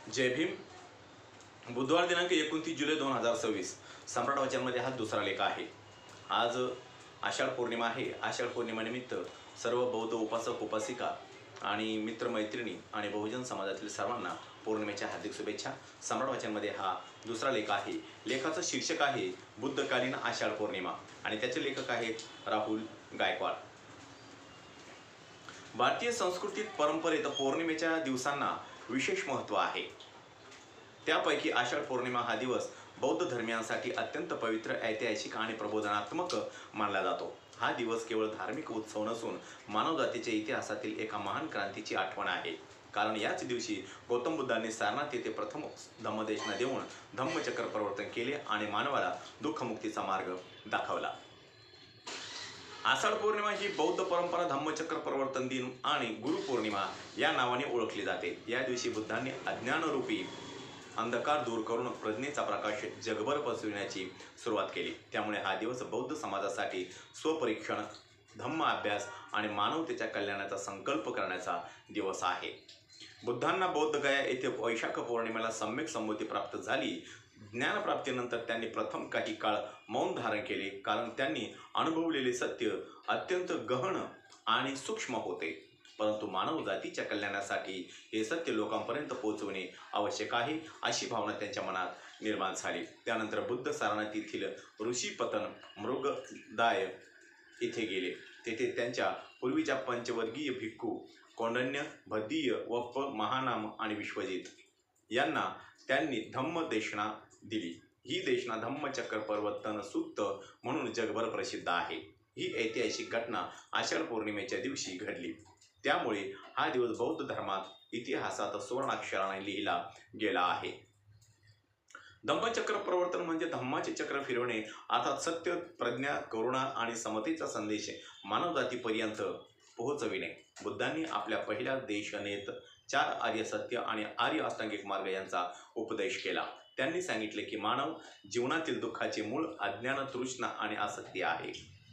जय भीम। बुधवार दिनांक 29 जुलै 2026 सम्राट वाचनमध्ये हा दुसरा लेख आहे। आज आषाढ पौर्णिमा आहे। आषाढ पौर्णिमेनिमित्त सर्व बौद्ध उपासक उपासिका आणि मित्रमैत्रिणी आणि बहुजन समाजातील सर्वांना पौर्णिमेच्या हार्दिक शुभेच्छा। सम्राट वाचनमध्ये हा दुसरा लेख आहे। लेखाचं शीर्षक आहे बुद्धकालीन आषाढ पौर्णिमा आणि त्याचे लेखक आहेत राहुल गायकवाड। भारतीय संस्कृतीत परंपरेत पौर्णिमेच्या दिवसांना विशेष महत्त्व आहे। त्यापैकी आषाढ पौर्णिमा हा दिवस बौद्ध धर्मियांसाठी अत्यंत पवित्र, ऐतिहासिक आणि प्रबोधनात्मक मानला जातो। हा दिवस केवळ धार्मिक उत्सव नसून मानवजातीच्या इतिहासातील एका महान क्रांतीची आठवण आहे। कारण याच दिवशी गौतम बुद्धांनी सारनाथ येथे प्रथम धम्मदेशना देऊन धम्मचक्र प्रवर्तन केले आणि मानवाला दुःखमुक्तीचा मार्ग दाखवला। आषाढ पौर्णिमा ही बौद्ध परंपरा धम्मचक्र प्रवर्तन दिन आणि गुरुपौर्णिमा या नावाने ओळखली जाते। या दिवशी बुद्धांनी अज्ञानरूपी अंधकार दूर करून प्रज्ञेचा प्रकाश जगभर पसरविण्याची सुरुवात केली। त्यामुळे हा दिवस बौद्ध समाजासाठी स्वपरीक्षण, धम्म अभ्यास आणि मानवतेच्या कल्याणाचा संकल्प करण्याचा दिवस आहे। बुद्धांना बौद्ध गया येथे वैशाख पौर्णिमेला सम्यक संबोधी प्राप्त झाली। ज्ञानप्राप्तीनंतर त्यांनी प्रथम काही काळ मौन धारण केले, कारण त्यांनी अनुभवलेले सत्य अत्यंत गहन आणि सूक्ष्म होते। परंतु मानव जातीच्या कल्याणासाठी हे सत्य लोकांपर्यंत पोहोचवणे आवश्यक आहे, अशी भावना त्यांच्या मनात निर्माण झाली। त्यानंतर बुद्ध सारनाथ येथील ऋषीपतन मृगदाय येथे गेले। तेथे त्यांच्या पूर्वीच्या पंचवर्गीय भिक्खू कौंडण्य, भद्दीय, वप्प, महानाम आणि विश्वजित यांना त्यांनी धम्मदेशना दिली। ही देशना धम्मचक्र प्रवर्तन सूक्त म्हणून जगभर प्रसिद्ध आहे। ही ऐतिहासिक घटना आषाढ पौर्णिमेच्या दिवशी घडली। त्यामुळे हा दिवस बौद्ध धर्मात इतिहासात सुवर्णाक्षराने लिहिला गेला आहे। धम्मचक्र प्रवर्तन म्हणजे धम्माचे चक्र फिरवणे, अर्थात सत्य, प्रज्ञा, करुणा आणि समतेचा संदेश मानवजातीपर्यंत पोहोचविणे। बुद्धांनी आपल्या पहिल्या देशनेत 4 आर्य सत्य आणि आर्य अष्टांगिक मार्ग यांचा उपदेश केला। त्यांनी सांगितले की मानव जीवनातील दुःखाचे मूळ अज्ञान, तृष्णा आणि आसक्ती आहे।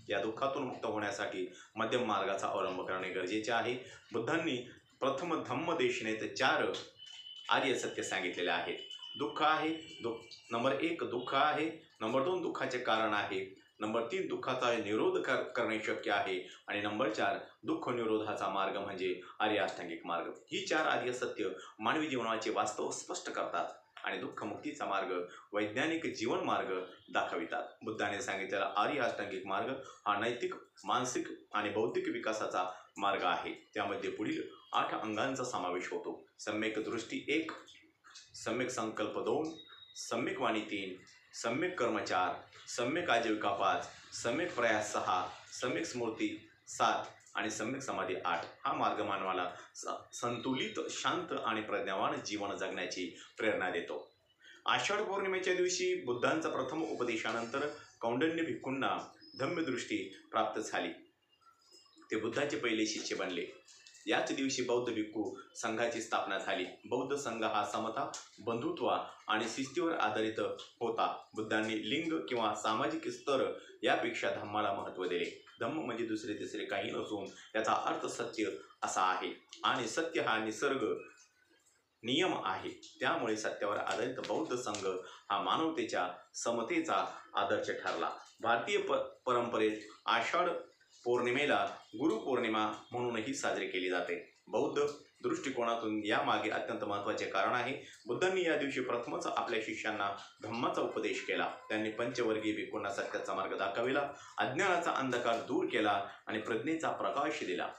या दुःखातून मुक्त होण्यासाठी मध्यम मार्गाचा अवलंब करणे गरजेचे आहे। बुद्धांनी प्रथम धम्मदेशनेत 4 आर्य सत्य सांगितलेले आहेत। दुःख आहे, नंबर 1 दुःख आहे, नंबर 2 दुःखाचे कारण आहे, नंबर 3 दुःखाचा निरोध करणे शक्य आहे आणि नंबर 4 दुःख निरोधाचा मार्ग म्हणजे आर्य अष्टांगिक मार्ग। ही 4 आर्य सत्य मानवी जीवनाचे वास्तव स्पष्ट करतात आणि दुःखमुक्तीचा मार्ग, वैज्ञानिक जीवन मार्ग दाखवितात। बुद्धाने सांगितलेला आर्य अष्टांगिक मार्ग हा नैतिक, मानसिक आणि बौद्धिक विकासाचा मार्ग आहे। त्यामध्ये पुढील 8 अंगांचा समावेश होतो: सम्यक दृष्टी 1, सम्यक संकल्प 2, सम्यक वाणी 3, सम्यक कर्म 4, सम्यक आजीविका 5, सम्यक प्रयास 6, सम्यक स्मृती 7 आणि सम्यक समाधी 8। हा मार्ग मानवाला संतुलित, शांत आणि प्रज्ञावान जीवन जगण्याची प्रेरणा देतो। आषाढ पौर्णिमेच्या दिवशी बुद्धांचा प्रथम उपदेशानंतर कौंडण्य भिक्खूंना धम्मदृष्टी प्राप्त झाली। ते बुद्धांचे पहिले शिष्य बनले। याच दिवशी बौद्ध भिक्खू संघाची स्थापना झाली। बौद्ध संघ हा समता, बंधुत्व आणि शिस्तीवर आधारित होता। बुद्धांनी लिंग किंवा सामाजिक स्तर यापेक्षा धम्माला महत्त्व दिले। धम्म म्हणजे दुसरे तिसरे काही नसून याचा अर्थ सत्य असा आहे आणि सत्य हा निसर्ग नियम आहे। त्यामुळे सत्यावर आधारित बौद्ध संघ हा मानवतेच्या समतेचा आदर्श ठरला। भारतीय परंपरेत आषाढ पौर्णिमेला गुरुपौर्णिमा म्हणूनही साजरी केली जाते। बौद्ध दृष्टिकोनातून यामागे अत्यंत महत्त्वाचे कारण आहे। बुद्धांनी या दिवशी प्रथमच आपल्या शिष्यांना धम्माचा उपदेश केला। त्यांनी पंचवर्गीय भिक्खूंना सत्याचा मार्ग दाखविला, अज्ञानाचा अंधकार दूर केला आणि प्रज्ञेचा प्रकाश दिला।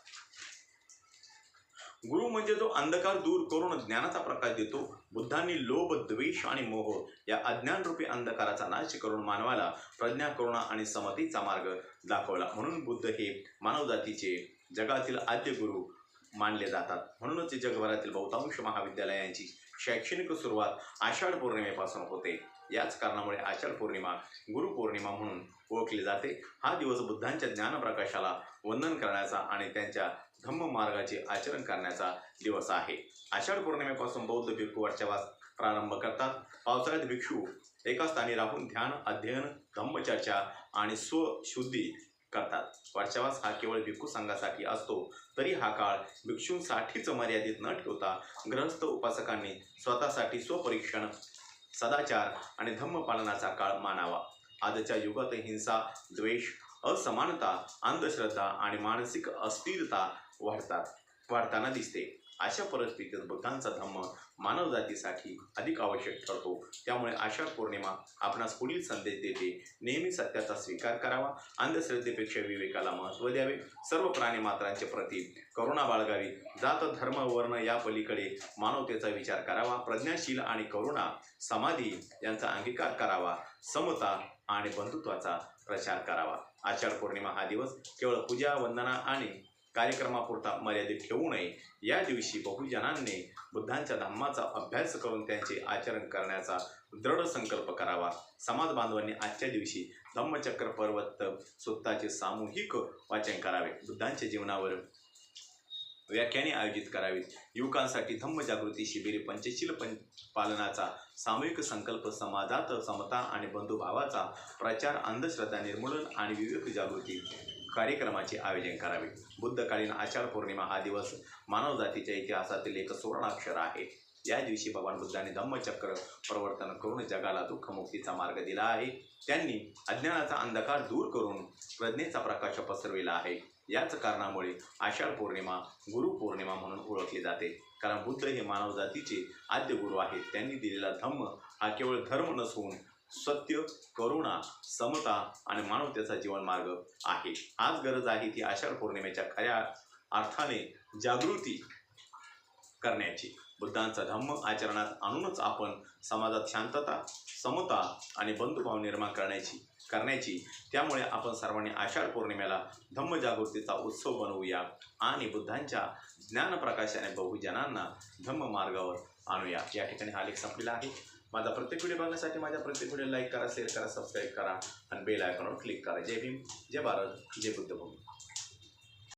गुरु म्हणजे जो अंधकार दूर करून ज्ञानाचा प्रकाश देतो। बुद्धांनी लोभ, द्वेष आणि मोह या अज्ञानरूपी अंधकाराचा नाश करून मानवाला प्रज्ञा, करुणा आणि समतेचा मार्ग दाखवला। म्हणून बुद्ध हे मानवजातीचे जगातील आद्य गुरु मानले जातात। म्हणूनच जगभरातील बहुतांश महाविद्यालयांची शैक्षणिक सुरुवात आषाढ पौर्णिमेपासून होते। याच कारणामुळे आषाढ पौर्णिमा गुरुपौर्णिमा म्हणून ओळखली जाते। हा दिवस बुद्धांच्या ज्ञानप्रकाशाला वंदन करण्याचा आणि त्यांच्या धम्म मार्गाचे आचरण करण्याचा दिवस आहे। आषाढ पौर्णिमेपासून बौद्ध भिक्खू वर्षावास प्रारंभ करतात। पावसाळ्यात भिक्षू एका स्थानी राहून ध्यान, अध्ययन, धम्मचर्चा आणि स्वशुद्धी करतात. वर्षावास हा केवळ भिक्खू संघासाठी असतो, तरी हा काळ भिक्षूंसाठीच मर्यादित न ठेवता गृहस्थ उपासकांनी स्वतःसाठी स्वपरीक्षण, सदाचार आणि धम्मपालनाचा काळ मानावा. आजच्या युगात हिंसा, द्वेष, असमानता, अंधश्रद्धा आणि मानसिक अस्थिरता वाढताना दिसते. अशा परिस्थितीत बुद्धांचा धम्म मानवजातीसाठी अधिक आवश्यक ठरतो. त्यामुळे आषाढ पौर्णिमा आपणास पुढील संदेश देते: नेहमी सत्याचा स्वीकार करावा, अंधश्रद्धेपेक्षा विवेकाला महत्त्व द्यावे, सर्व प्राणीमात्रांचे प्रती करुणा बाळगावी, जात धर्म वर्ण या पलीकडे मानवतेचा विचार करावा, प्रज्ञाशील आणि करुणा समाधी यांचा अंगीकार करावा, समता आणि बंधुत्वाचा प्रचार करावा. आषाढ पौर्णिमा हा दिवस केवळ पूजा, वंदना आणि कार्यक्रमापुरता मर्यादित ठेवू नये. या दिवशी बहुजनांनी बुद्धांच्या धम्माचा अभ्यास करून त्यांचे आचरण करण्याचा दृढ संकल्प करावा. समाज बांधवांनी आजच्या दिवशी धम्मचक्र पर्वत सूक्ताचे सामूहिक वाचन करावे, बुद्धांच्या जीवनावर व्याख्याने आयोजित करावीत, युवकांसाठी धम्मजागृती शिबिरे, पंचशील पालनाचा सामूहिक संकल्प, समाजात समता आणि बंधुभावाचा प्रचार, अंधश्रद्धा निर्मूलन आणि विवेक जागृती कार्यक्रमाचे आयोजन करावे. बुद्धकालीन आषाढ पौर्णिमा हा दिवस मानवजातीच्या इतिहासातील एक सुवर्णाक्षर आहे. या दिवशी भगवान बुद्धांनी धम्मचक्र प्रवर्तन करून जगाला दुःखमुक्तीचा मार्ग दिला आहे. त्यांनी अज्ञानाचा अंधकार दूर करून प्रज्ञेचा प्रकाश पसरविला आहे. याच कारणामुळे आषाढ पौर्णिमा गुरुपौर्णिमा म्हणून ओळखली जाते, कारण बुद्ध हे मानवजातीचे आद्य गुरु आहेत. त्यांनी दिलेला धम्म हा केवळ धर्म नसून सत्य, करुणा, समता आणि मानवतेचा जीवन मार्ग आहे. आज गरज आहे ती आषाढ पौर्णिमेच्या खऱ्या अर्थाने जागृती करण्याची. बुद्धांचा धम्म आचरणात आणूनच आपण समाजात शांतता, समता आणि बंधुभाव निर्माण करण्याची. त्यामुळे आपण सर्वांनी आषाढ पौर्णिमेला धम्मजागृतीचा उत्सव बनवूया आणि बुद्धांच्या ज्ञानप्रकाशाने बहुजनांना धम्म मार्गावर आणूया. या ठिकाणी हा लेख संपलेला आहे. माझा प्रत्येक व्हिडिओ बघण्यासाठी माझ्या प्रत्येक व्हिडिओ लाईक करा, शेअर करा, सबस्क्राईब करा आणि बेल आयकॉनवर क्लिक करा. जय भीम, जय भारत, जय बुद्धभूमी.